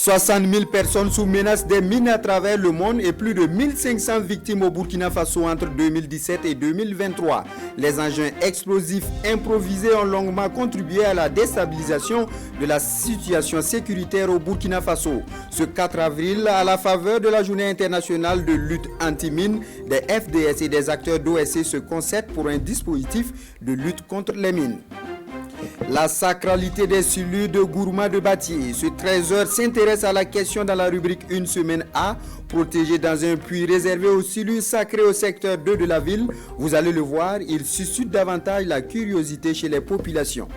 60 000 personnes sous menace des mines à travers le monde et plus de 1500 victimes au Burkina Faso entre 2017 et 2023. Les engins explosifs improvisés ont longuement contribué à la déstabilisation de la situation sécuritaire au Burkina Faso. Ce 4 avril, à la faveur de la journée internationale de lutte anti-mine, des FDS et des acteurs d'OSC se concertent pour un dispositif de lutte contre les mines. La sacralité des cellules de Gourma de Batié. Ce 13h s'intéresse à la question dans la rubrique Une semaine A, protégé dans un puits réservé aux cellules sacrées au secteur 2 de la ville. Vous allez le voir, il suscite davantage la curiosité chez les populations.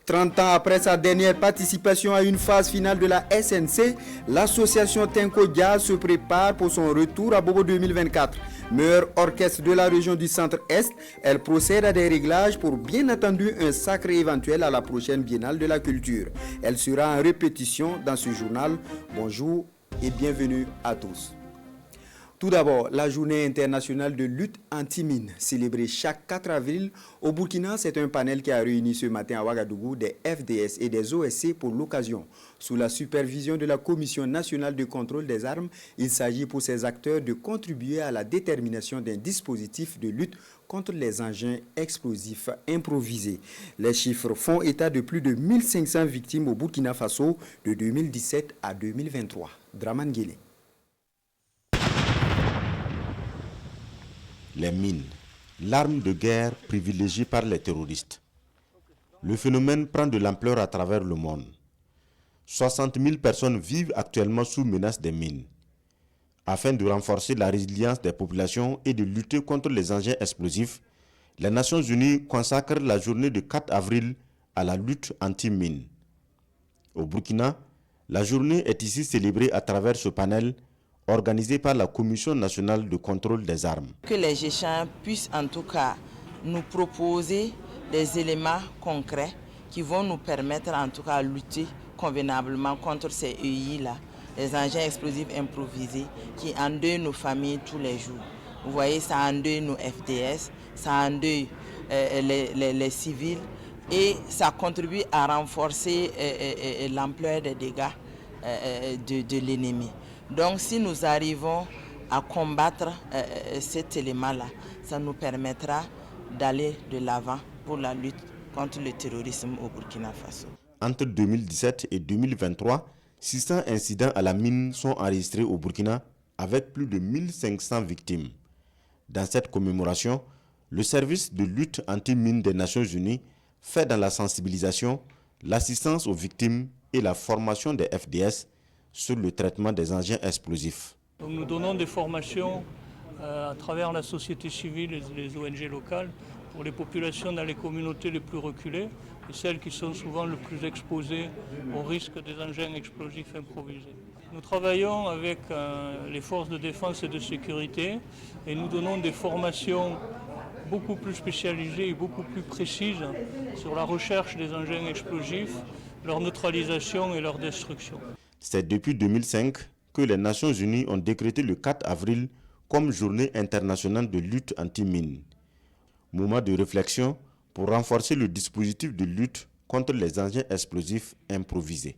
30 ans après sa dernière participation à une phase finale de la SNC, l'association Tenko Dia se prépare pour son retour à Bobo 2024. Meilleur orchestre de la région du centre-est, elle procède à des réglages pour bien entendu un sacré éventuel à la prochaine biennale de la culture. Elle sera en répétition dans ce journal. Bonjour et bienvenue à tous. Tout d'abord, la journée internationale de lutte anti-mine, célébrée chaque 4 avril au Burkina, c'est un panel qui a réuni ce matin à Ouagadougou des FDS et des OSC pour l'occasion. Sous la supervision de la Commission nationale de contrôle des armes, il s'agit pour ces acteurs de contribuer à la détermination d'un dispositif de lutte contre les engins explosifs improvisés. Les chiffres font état de plus de 1500 victimes au Burkina Faso de 2017 à 2023. Draman Guélé. Les mines, l'arme de guerre privilégiée par les terroristes. Le phénomène prend de l'ampleur à travers le monde. 60 000 personnes vivent actuellement sous menace des mines. Afin de renforcer la résilience des populations et de lutter contre les engins explosifs, les Nations Unies consacrent la journée du 4 avril à la lutte anti-mine. Au Burkina, la journée est ici célébrée à travers ce panel organisé par la Commission nationale de contrôle des armes. Que les GECHAN puissent en tout cas nous proposer des éléments concrets qui vont nous permettre en tout cas de lutter convenablement contre ces EI-là, les engins explosifs improvisés qui endeuillent nos familles tous les jours. Vous voyez, ça endeuille nos FDS, ça endeuille les civils et ça contribue à renforcer l'ampleur des dégâts de l'ennemi. Donc si nous arrivons à combattre cet élément-là, ça nous permettra d'aller de l'avant pour la lutte contre le terrorisme au Burkina Faso. Entre 2017 et 2023, 600 incidents à la mine sont enregistrés au Burkina avec plus de 1500 victimes. Dans cette commémoration, le service de lutte anti-mine des Nations Unies fait dans la sensibilisation, l'assistance aux victimes et la formation des FDS sur le traitement des engins explosifs. Donc nous donnons des formations à travers la société civile et les ONG locales pour les populations dans les communautés les plus reculées et celles qui sont souvent le plus exposées au risque des engins explosifs improvisés. Nous travaillons avec les forces de défense et de sécurité et nous donnons des formations beaucoup plus spécialisées et beaucoup plus précises sur la recherche des engins explosifs, leur neutralisation et leur destruction. C'est depuis 2005 que les Nations Unies ont décrété le 4 avril comme journée internationale de lutte anti-mine. Moment de réflexion pour renforcer le dispositif de lutte contre les engins explosifs improvisés.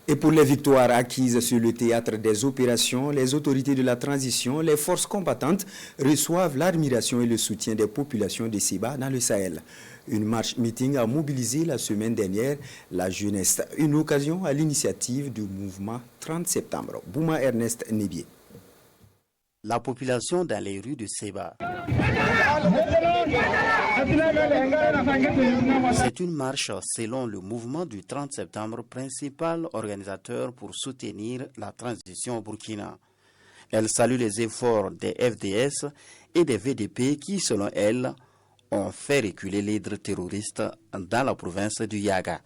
Et pour les victoires acquises sur le théâtre des opérations, les autorités de la transition, les forces combattantes reçoivent l'admiration et le soutien des populations de Séba dans le Sahel. Une marche-meeting a mobilisé la semaine dernière la jeunesse. Une occasion à l'initiative du mouvement 30 septembre. Bouma Ernest Nébié. La population dans les rues de Séba. C'est une marche selon le mouvement du 30 septembre, principal organisateur pour soutenir la transition au Burkina. Elle salue les efforts des FDS et des VDP qui, selon elle, ont fait reculer l'hydre terroriste dans la province du Yaga.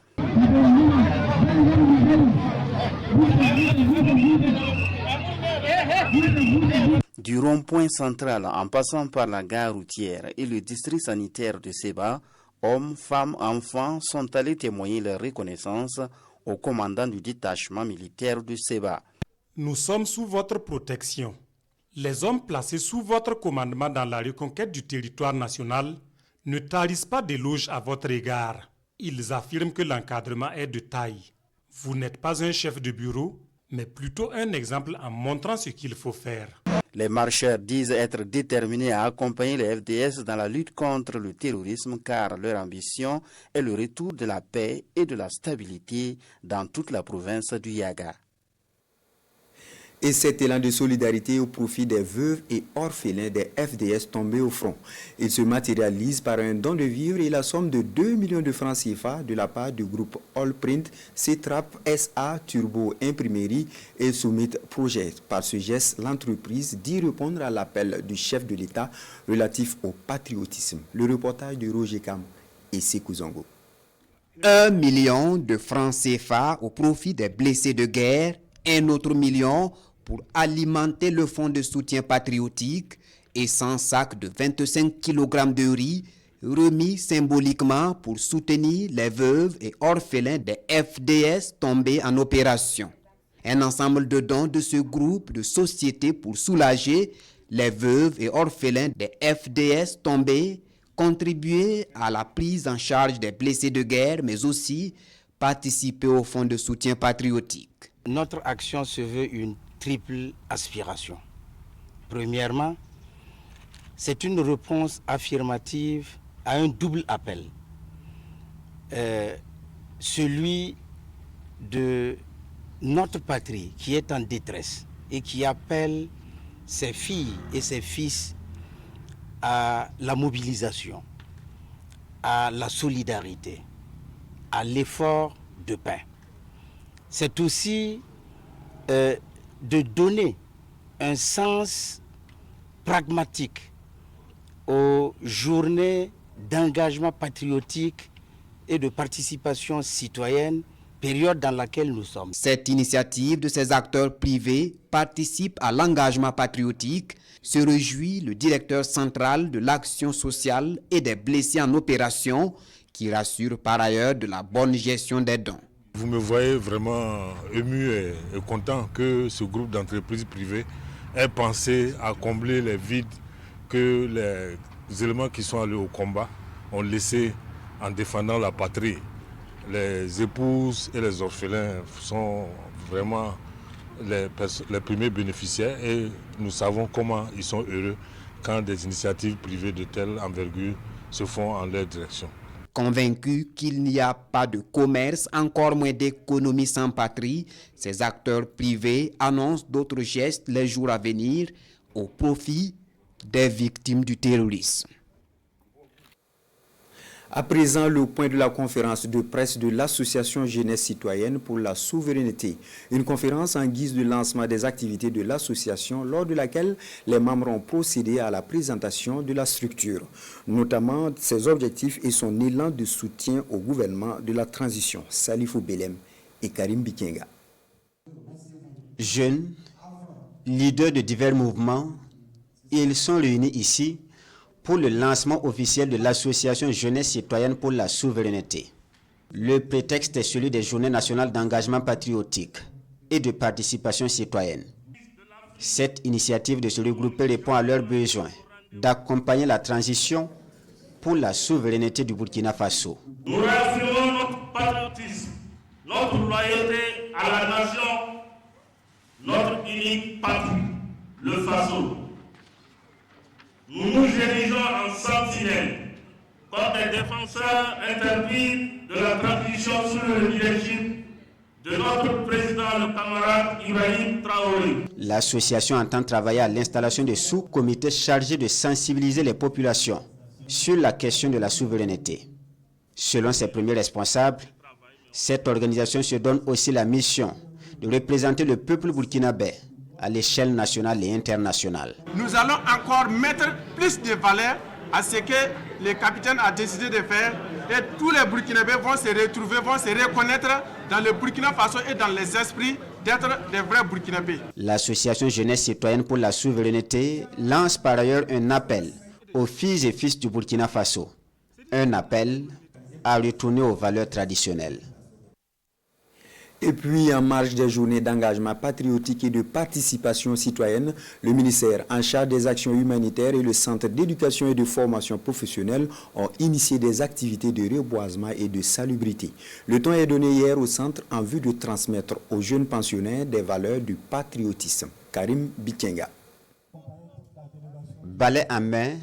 Du rond-point central en passant par la gare routière et le district sanitaire de Séba, hommes, femmes, enfants sont allés témoigner leur reconnaissance au commandant du détachement militaire de Séba. Nous sommes sous votre protection. Les hommes placés sous votre commandement dans la reconquête du territoire national ne tarissent pas d'éloges à votre égard. Ils affirment que l'encadrement est de taille. Vous n'êtes pas un chef de bureau, mais plutôt un exemple en montrant ce qu'il faut faire. Les marcheurs disent être déterminés à accompagner les FDS dans la lutte contre le terrorisme car leur ambition est le retour de la paix et de la stabilité dans toute la province du Yaga. Et cet élan de solidarité au profit des veuves et orphelins des FDS tombés au front. Il se matérialise par un don de vivres et la somme de 2 millions de francs CFA de la part du groupe Allprint, Cetrap SA, Turbo Imprimerie et Summit Project. Par ce geste, l'entreprise dit répondre à l'appel du chef de l'État relatif au patriotisme. Le reportage de Roger Kam et Sekou Zongo. 1 million de francs CFA au profit des blessés de guerre, un autre million pour alimenter le fonds de soutien patriotique et 100 sacs de 25 kg de riz remis symboliquement pour soutenir les veuves et orphelins des FDS tombés en opération. Un ensemble de dons de ce groupe de sociétés pour soulager les veuves et orphelins des FDS tombés, contribuer à la prise en charge des blessés de guerre, mais aussi participer au fonds de soutien patriotique. Notre action se veut une triple aspiration. Premièrement, c'est une réponse affirmative à un double appel. Celui de notre patrie qui est en détresse et qui appelle ses filles et ses fils à la mobilisation, à la solidarité, à l'effort de paix. C'est aussi de donner un sens pragmatique aux journées d'engagement patriotique et de participation citoyenne, période dans laquelle nous sommes. Cette initiative de ces acteurs privés participe à l'engagement patriotique, se réjouit le directeur central de l'action sociale et des blessés en opération, qui rassure par ailleurs de la bonne gestion des dons. Vous me voyez vraiment ému et content que ce groupe d'entreprises privées ait pensé à combler les vides que les éléments qui sont allés au combat ont laissés en défendant la patrie. Les épouses et les orphelins sont vraiment les premiers bénéficiaires et nous savons comment ils sont heureux quand des initiatives privées de telle envergure se font en leur direction. Convaincus qu'il n'y a pas de commerce, encore moins d'économie sans patrie, ces acteurs privés annoncent d'autres gestes les jours à venir au profit des victimes du terrorisme. À présent, le point de la conférence de presse de l'Association Jeunesse Citoyenne pour la Souveraineté. Une conférence en guise de lancement des activités de l'association lors de laquelle les membres ont procédé à la présentation de la structure, notamment ses objectifs et son élan de soutien au gouvernement de la transition. Salifou Belem et Karim Bikenga. Jeunes, leaders de divers mouvements, ils sont réunis ici pour le lancement officiel de l'Association Jeunesse Citoyenne pour la Souveraineté. Le prétexte est celui des Journées nationales d'engagement patriotique et de participation citoyenne. Cette initiative de se regrouper répond à leurs besoins d'accompagner la transition pour la souveraineté du Burkina Faso. Nous réaffirmons notre patriotisme, notre loyauté à la nation, notre unique patrie, le Faso. Nous nous érigeons en sentinelles comme des défenseurs interdits de la transition sous le leadership de notre président, le camarade Ibrahim Traoré. L'association entend travailler à l'installation de sous-comités chargés de sensibiliser les populations sur la question de la souveraineté. Selon ses premiers responsables, cette organisation se donne aussi la mission de représenter le peuple burkinabé à l'échelle nationale et internationale. Nous allons encore mettre plus de valeur à ce que le capitaine a décidé de faire et tous les Burkinabés vont se retrouver, vont se reconnaître dans le Burkina Faso et dans les esprits d'être des vrais Burkinabés. L'association Jeunesse Citoyenne pour la Souveraineté lance par ailleurs un appel aux filles et fils du Burkina Faso. Un appel à retourner aux valeurs traditionnelles. Et puis, en marge des journées d'engagement patriotique et de participation citoyenne, le ministère en charge des actions humanitaires et le Centre d'éducation et de formation professionnelle ont initié des activités de reboisement et de salubrité. Le temps est donné hier au centre en vue de transmettre aux jeunes pensionnaires des valeurs du patriotisme. Karim Bitienga. Balai en main,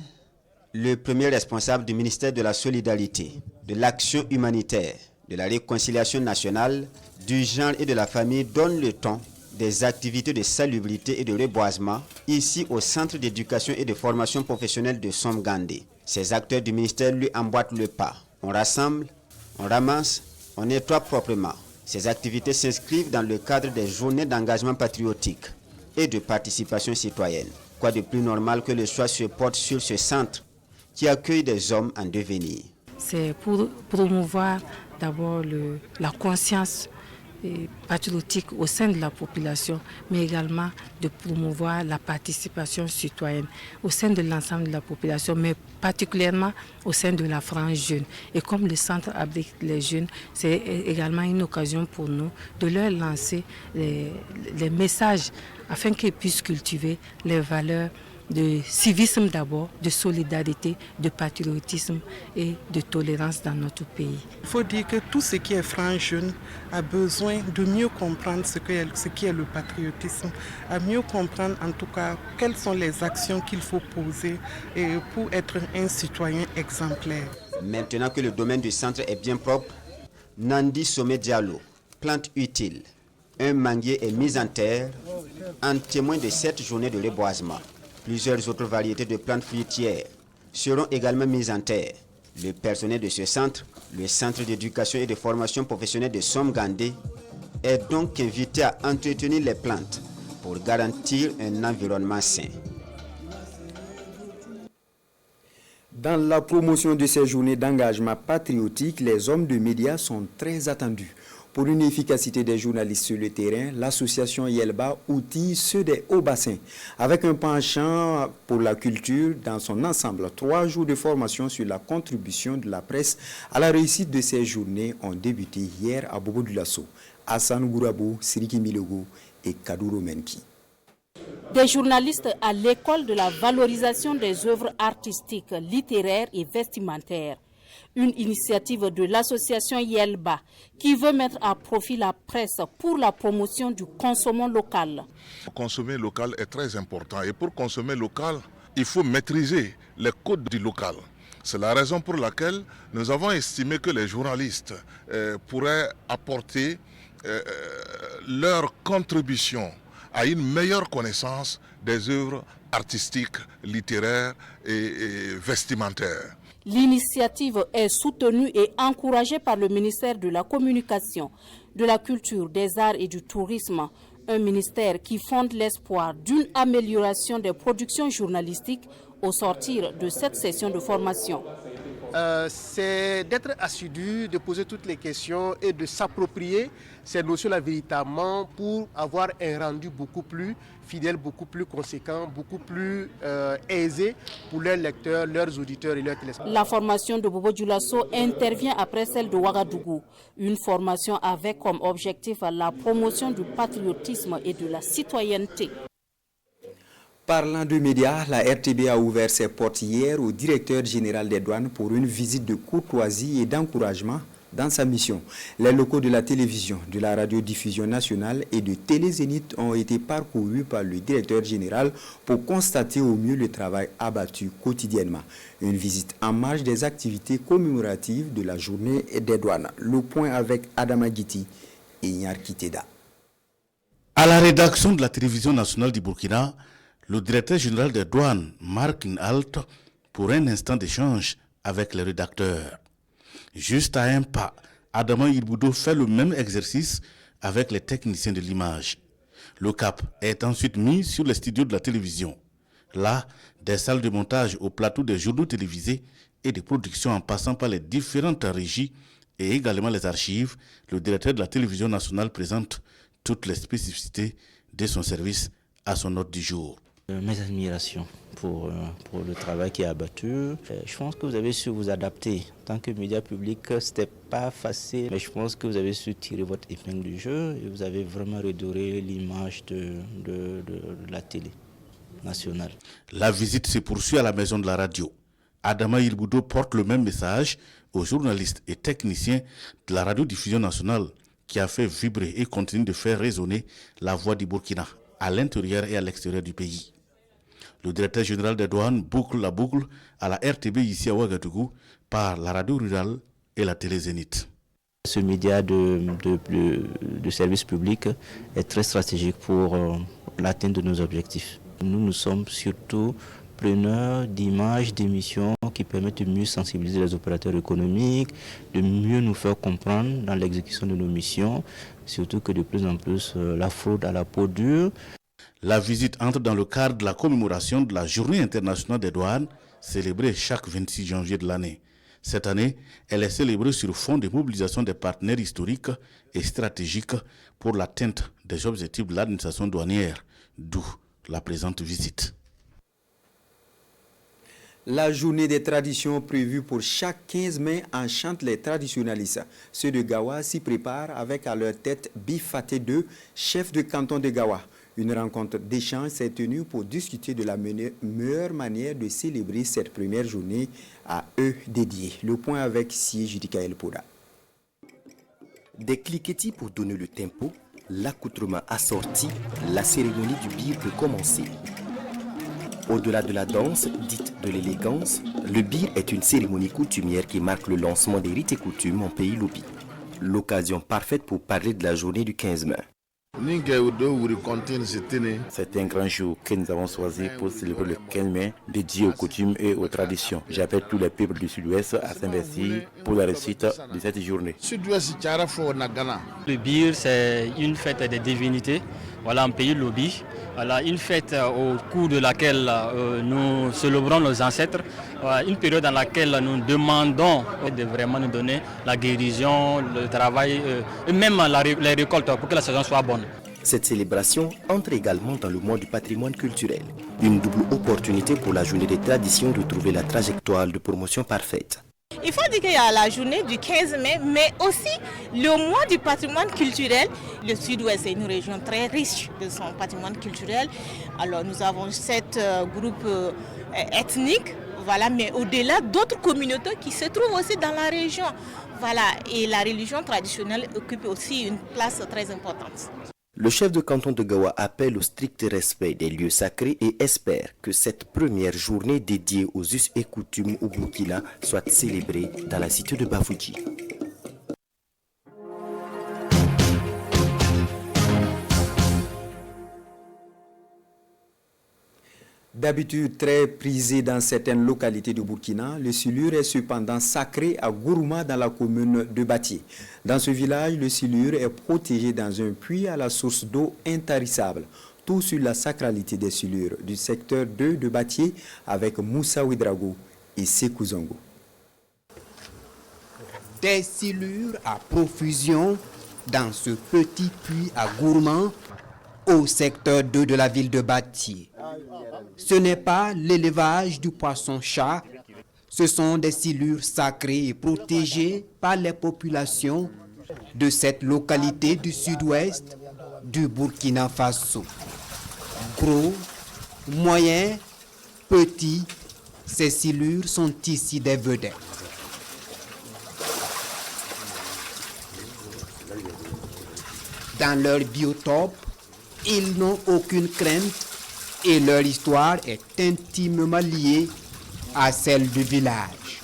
le premier responsable du ministère de la Solidarité, de l'Action humanitaire, de la Réconciliation nationale, du genre et de la famille donne le ton des activités de salubrité et de reboisement ici au Centre d'éducation et de formation professionnelle de Somgandé. Ces acteurs du ministère lui emboîtent le pas. On rassemble, on ramasse, on nettoie proprement. Ces activités s'inscrivent dans le cadre des journées d'engagement patriotique et de participation citoyenne. Quoi de plus normal que le choix se porte sur ce centre qui accueille des hommes en devenir. C'est pour promouvoir d'abord la conscience patriotique au sein de la population, mais également de promouvoir la participation citoyenne au sein de l'ensemble de la population, mais particulièrement au sein de la frange jeune. Et comme le centre abrite les jeunes, c'est également une occasion pour nous de leur lancer les messages afin qu'ils puissent cultiver les valeurs de civisme d'abord, de solidarité, de patriotisme et de tolérance dans notre pays. Il faut dire que tout ce qui est frange jeune a besoin de mieux comprendre ce qui est le patriotisme, à mieux comprendre en tout cas quelles sont les actions qu'il faut poser pour être un citoyen exemplaire. Maintenant que le domaine du centre est bien propre, Nandi Sommet Diallo, plante utile, un manguier est mis en terre en témoin de cette journée de reboisement. Plusieurs autres variétés de plantes fruitières seront également mises en terre. Le personnel de ce centre, le Centre d'éducation et de formation professionnelle de Somgandé, est donc invité à entretenir les plantes pour garantir un environnement sain. Dans la promotion de ces journées d'engagement patriotique, les hommes de médias sont très attendus. Pour une efficacité des journalistes sur le terrain, l'association Yelba outille ceux des Hauts-Bassins. Avec un penchant pour la culture dans son ensemble, 3 jours de formation sur la contribution de la presse à la réussite de ces journées ont débuté hier à Bobo-Dioulasso. Hassan Gourabou, Siriki Milogo et Kadouro Menki. Des journalistes à l'école de la valorisation des œuvres artistiques, littéraires et vestimentaires. Une initiative de l'association Yelba qui veut mettre à profit la presse pour la promotion du consommant local. Consommer local est très important et pour consommer local, il faut maîtriser les codes du local. C'est la raison pour laquelle nous avons estimé que les journalistes pourraient apporter leur contribution à une meilleure connaissance des œuvres artistiques, littéraires et vestimentaires. L'initiative est soutenue et encouragée par le ministère de la Communication, de la Culture, des Arts et du Tourisme, un ministère qui fonde l'espoir d'une amélioration des productions journalistiques au sortir de cette session de formation. C'est d'être assidu, de poser toutes les questions et de s'approprier ces notions-là véritablement pour avoir un rendu beaucoup plus fidèle, beaucoup plus conséquent, beaucoup plus aisé pour leurs lecteurs, leurs auditeurs et leurs téléspectateurs. La formation de Bobo-Dioulasso intervient après celle de Ouagadougou. Une formation avec comme objectif la promotion du patriotisme et de la citoyenneté. Parlant de médias, la RTB a ouvert ses portes hier au directeur général des douanes pour une visite de courtoisie et d'encouragement dans sa mission. Les locaux de la télévision, de la radiodiffusion nationale et de Télé Zénith ont été parcourus par le directeur général pour constater au mieux le travail abattu quotidiennement. Une visite en marge des activités commémoratives de la journée des douanes. Le point avec Adama Guiti et Inyar Kiteda. À la rédaction de la télévision nationale du Burkina, le directeur général des douanes marque une halte pour un instant d'échange avec les rédacteurs. Juste à un pas, Adama Ilboudo fait le même exercice avec les techniciens de l'image. Le cap est ensuite mis sur les studios de la télévision. Là, des salles de montage au plateau des journaux télévisés et des productions en passant par les différentes régies et également les archives, le directeur de la télévision nationale présente toutes les spécificités de son service à son ordre du jour. Mes admirations pour le travail qui est abattu. Je pense que vous avez su vous adapter. En tant que média public, c'était pas facile, mais je pense que vous avez su tirer votre épingle du jeu et vous avez vraiment redoré l'image de la télé nationale. La visite se poursuit à la maison de la radio. Adama Ilboudo porte le même message aux journalistes et techniciens de la radiodiffusion nationale qui a fait vibrer et continue de faire résonner la voix du Burkina à l'intérieur et à l'extérieur du pays. Le directeur général des douanes boucle la boucle à la RTB ici à Ouagadougou par la radio rurale et la télé Zénith. Ce média de service public est très stratégique pour l'atteinte de nos objectifs. Nous sommes surtout preneurs d'images, d'émissions qui permettent de mieux sensibiliser les opérateurs économiques, de mieux nous faire comprendre dans l'exécution de nos missions, surtout que de plus en plus la fraude à la peau dure. La visite entre dans le cadre de la commémoration de la Journée internationale des douanes, célébrée chaque 26 janvier de l'année. Cette année, elle est célébrée sur fond de mobilisation des partenaires historiques et stratégiques pour l'atteinte des objectifs de l'administration douanière, d'où la présente visite. La journée des traditions prévue pour chaque 15 mai enchante les traditionalistes. Ceux de Gawa s'y préparent avec à leur tête Bifaté II, chef de canton de Gawa. Une rencontre d'échange s'est tenue pour discuter de la meilleure manière de célébrer cette première journée à eux dédiée. Le point avec Sie Judikael Poda. Des cliquetis pour donner le tempo, l'accoutrement assorti, la cérémonie du bir peut commencer. Au-delà de la danse, dite de l'élégance, le bir est une cérémonie coutumière qui marque le lancement des rites et coutumes en pays Lobi. L'occasion parfaite pour parler de la journée du 15 mai. C'est un grand jour que nous avons choisi pour célébrer le 15 mai, dédié aux coutumes et aux traditions. J'appelle tous les peuples du Sud-Ouest à s'investir pour la réussite de cette journée. Le bir, c'est une fête des divinités, voilà, en pays Lobi. Voilà, une fête au cours de laquelle nous célébrons nos ancêtres, une période dans laquelle nous demandons de vraiment nous donner la guérison, le travail et même les récoltes pour que la saison soit bonne. Cette célébration entre également dans le mois du patrimoine culturel. Une double opportunité pour la journée des traditions de trouver la trajectoire de promotion parfaite. Il faut dire qu'il y a la journée du 15 mai, mais aussi le mois du patrimoine culturel. Le Sud-Ouest est une région très riche de son patrimoine culturel. Alors nous avons 7 groupes ethniques, voilà, mais au-delà d'autres communautés qui se trouvent aussi dans la région. Voilà, et la religion traditionnelle occupe aussi une place très importante. Le chef de canton de Gawa appelle au strict respect des lieux sacrés et espère que cette première journée dédiée aux us et coutumes au Burkina soit célébrée dans la cité de Bafouji. D'habitude très prisé dans certaines localités du Burkina, le silure est cependant sacré à Gourouma dans la commune de Batié. Dans ce village, le silure est protégé dans un puits à la source d'eau intarissable. Tout sur la sacralité des silures du secteur 2 de Batié avec Moussa Ouidrago et Sekou Zongo. Des silures à profusion dans ce petit puits à Gourouma au secteur 2 de la ville de Batié. Ce n'est pas l'élevage du poisson-chat, ce sont des silures sacrées et protégées par les populations de cette localité du sud-ouest du Burkina Faso. Gros, moyens, petits, ces silures sont ici des vedettes. Dans leur biotope, ils n'ont aucune crainte et leur histoire est intimement liée à celle du village.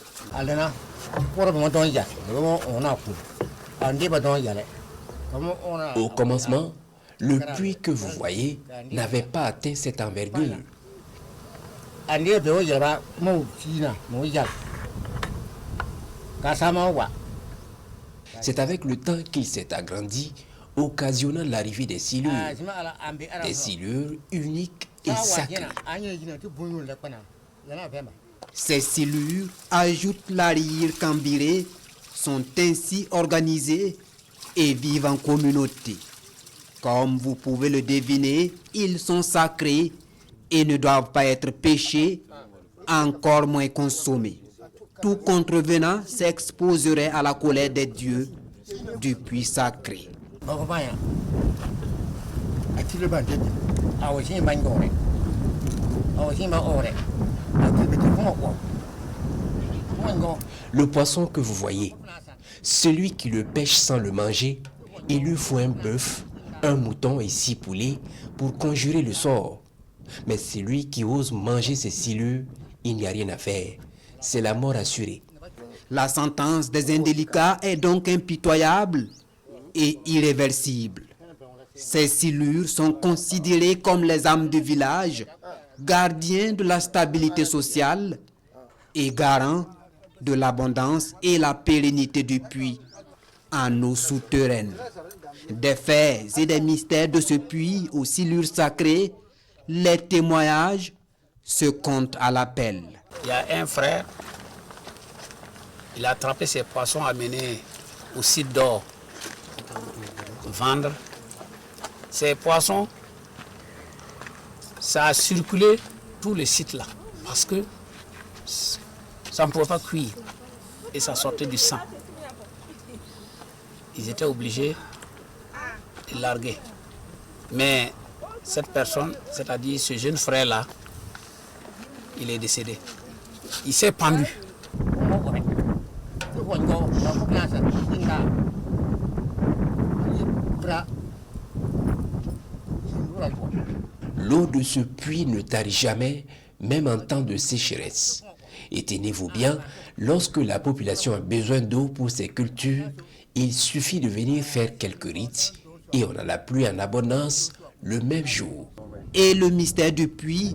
Au commencement, le puits que vous voyez n'avait pas atteint cette envergure. C'est avec le temps qu'il s'est agrandi, occasionnant l'arrivée des silures uniques et sacrées. Ces silures ajoutent l'arrière-cambiré, sont ainsi organisées et vivent en communauté. Comme vous pouvez le deviner, ils sont sacrés et ne doivent pas être pêchés, encore moins consommés. Tout contrevenant s'exposerait à la colère des dieux du puits sacré. Le poisson que vous voyez, celui qui le pêche sans le manger, il lui faut un bœuf, un mouton et 6 poulets pour conjurer le sort. Mais celui qui ose manger ces silures, il n'y a rien à faire. C'est la mort assurée. La sentence des indélicats est donc impitoyable et irréversible. Ces silures sont considérées comme les âmes du village, gardiens de la stabilité sociale et garants de l'abondance et la pérennité du puits en eau souterraine. Des faits et des mystères de ce puits aux silures sacrées, les témoignages se comptent à l'appel. Il y a un frère, il a attrapé ses poissons, amené au site d'or, vendre. Ces poissons, ça a circulé tous les sites là, parce que ça ne pouvait pas cuire et ça sortait du sang. Ils étaient obligés de larguer. Mais cette personne, c'est-à-dire ce jeune frère-là, il est décédé. Il s'est pendu. L'eau de ce puits ne tarit jamais, même en temps de sécheresse. Et tenez-vous bien, lorsque la population a besoin d'eau pour ses cultures, il suffit de venir faire quelques rites et on en a plus en abondance le même jour. Et le mystère du puits,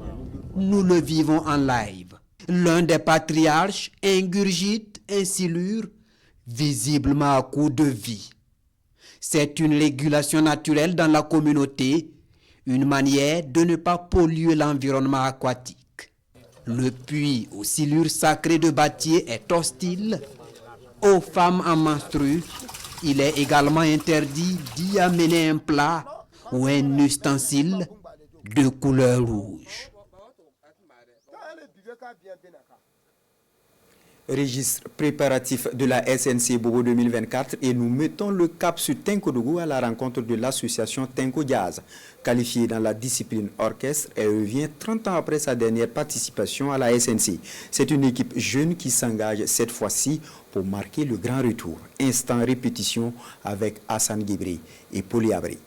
nous le vivons en live. L'un des patriarches ingurgite un silure, visiblement à court de vie. C'est une régulation naturelle dans la communauté, une manière de ne pas polluer l'environnement aquatique. Le puits aux silures sacrées de Batié est hostile. Aux femmes en menstrues, il est également interdit d'y amener un plat ou un ustensile de couleur rouge. Registre préparatif de la SNC Bobo 2024 et nous mettons le cap sur Tenkodougou à la rencontre de l'association Tenko Jazz. Qualifiée dans la discipline orchestre, elle revient 30 ans après sa dernière participation à la SNC. C'est une équipe jeune qui s'engage cette fois-ci pour marquer le grand retour. Instant répétition avec Hassan Guébri et Poli Abri.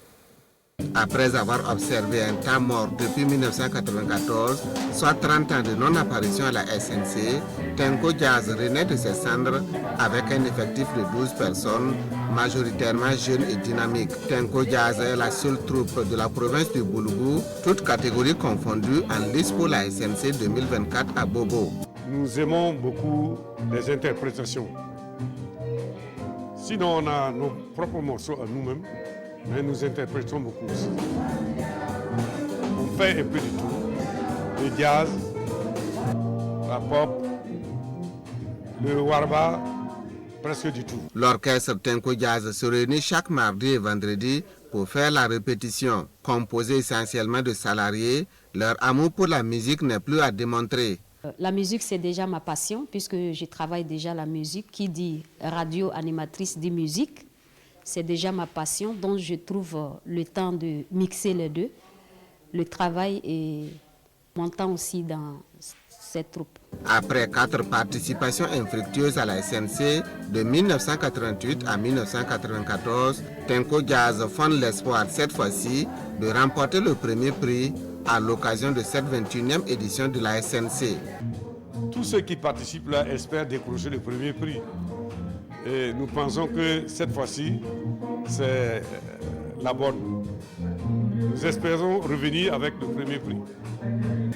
Après avoir observé un temps mort depuis 1994, soit 30 ans de non-apparition à la SNC, Tenko Jazz renaît de ses cendres avec un effectif de 12 personnes, majoritairement jeunes et dynamiques. Tenko Jazz est la seule troupe de la province du Boulougou, toutes catégories confondues, en lice pour la SNC 2024 à Bobo. Nous aimons beaucoup les interprétations. Sinon, on a nos propres morceaux à nous-mêmes. Mais nous interprétons beaucoup aussi. On fait un peu de tout. Le jazz, la pop, le warba, presque du tout. L'orchestre Tenko Jazz se réunit chaque mardi et vendredi pour faire la répétition. Composé essentiellement de salariés, leur amour pour la musique n'est plus à démontrer. La musique, c'est déjà ma passion, puisque je travaille déjà la musique. Qui dit radio animatrice dit musique. C'est déjà ma passion, donc je trouve le temps de mixer les deux, le travail et mon temps aussi dans cette troupe. Après 4 participations infructueuses à la SNC, de 1988 à 1994, Tenko Jazz fonde l'espoir cette fois-ci de remporter le premier prix à l'occasion de cette 21e édition de la SNC. Tous ceux qui participent là espèrent décrocher le premier prix. Et nous pensons que cette fois-ci, c'est la bonne. Nous espérons revenir avec le premier prix.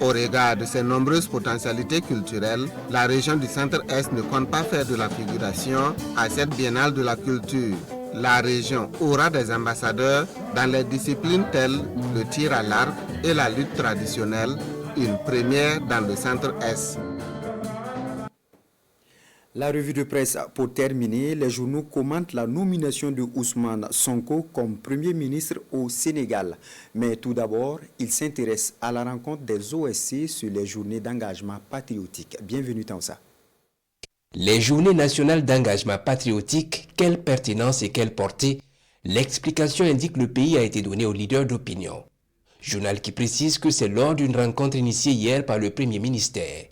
Au regard de ses nombreuses potentialités culturelles, la région du Centre-Est ne compte pas faire de la figuration à cette biennale de la culture. La région aura des ambassadeurs dans les disciplines telles le tir à l'arc et la lutte traditionnelle, une première dans le Centre-Est. La revue de presse pour terminer, les journaux commentent la nomination de Ousmane Sonko comme Premier ministre au Sénégal. Mais tout d'abord, ils s'intéressent à la rencontre des OSC sur les journées d'engagement patriotique. Bienvenue Tansa. Les journées nationales d'engagement patriotique, quelle pertinence et quelle portée? L'explication indique que le pays a été donné aux leaders d'opinion. Journal qui précise que c'est lors d'une rencontre initiée hier par le Premier ministère.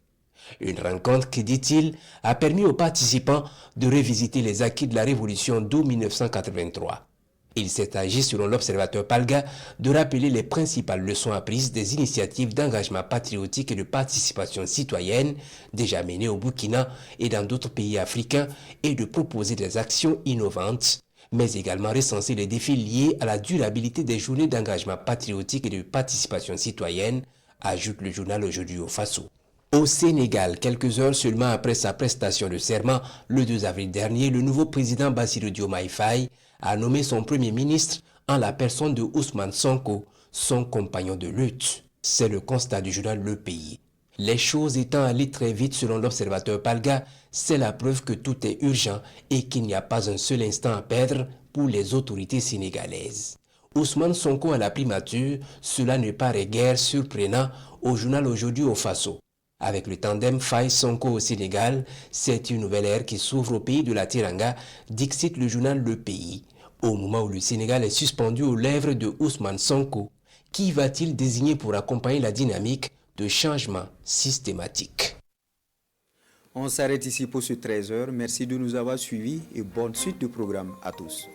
Une rencontre qui, dit-il, a permis aux participants de revisiter les acquis de la révolution d'août 1983. Il s'est agi, selon l'observateur Palga, de rappeler les principales leçons apprises des initiatives d'engagement patriotique et de participation citoyenne déjà menées au Burkina et dans d'autres pays africains et de proposer des actions innovantes, mais également recenser les défis liés à la durabilité des journées d'engagement patriotique et de participation citoyenne, ajoute le journal Aujourd'hui au Faso. Au Sénégal, quelques heures seulement après sa prestation de serment, le 2 avril dernier, le nouveau président Bassirou Diomaye Faye a nommé son premier ministre en la personne de Ousmane Sonko, son compagnon de lutte. C'est le constat du journal Le Pays. Les choses étant allées très vite selon l'observateur Palga, c'est la preuve que tout est urgent et qu'il n'y a pas un seul instant à perdre pour les autorités sénégalaises. Ousmane Sonko à la primature, cela ne paraît guère surprenant au journal Aujourd'hui au Faso. Avec le tandem Faye-Sonko au Sénégal, c'est une nouvelle ère qui s'ouvre au pays de la Teranga, dicte le journal Le Pays. Au moment où le Sénégal est suspendu aux lèvres de Ousmane Sonko, qui va-t-il désigner pour accompagner la dynamique de changement systématique? On s'arrête ici pour ce 13h. Merci de nous avoir suivis et bonne suite de programme à tous.